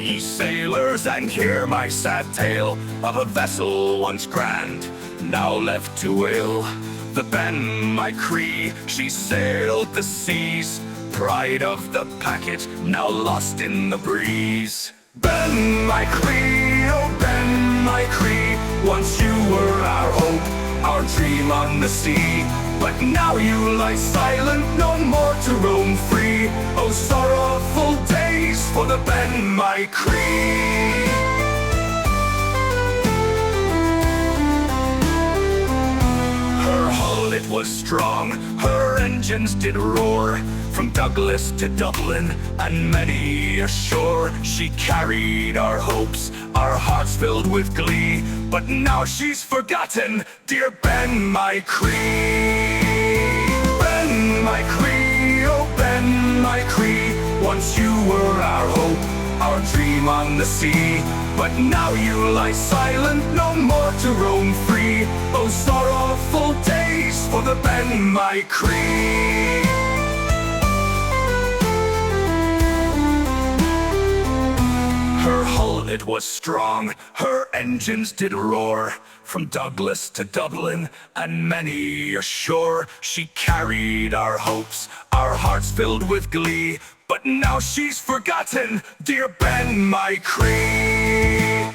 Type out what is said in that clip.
Ye sailors, and hear my sad tale of a vessel once grand, now left to ill. The Ben My Chree, she sailed the seas, pride of the packet, now lost in the breeze. Ben My Chree, oh Ben My Chree, once you were our hope, our dream on the sea. But now you lie silent, no more to roam free. Oh, sorrowful days for the Ben My Chree. Her hull, it was strong, her engines did roar. From Douglas to Dublin and many a shore, she carried our hopes, our hearts filled with glee. But now she's forgotten, dear Ben My Chree. Ben My Chree, oh Ben My Chree, once you were our hope, our dream on the sea. But now you lie silent, no more to roam free. Oh, sorrowful days for the Ben My Chree. Her hull, it was strong, her engines did roar. From Douglas to Dublin and many a shore, she carried our hopes, our hearts filled with glee. But now she's forgotten, dear Ben My Chree.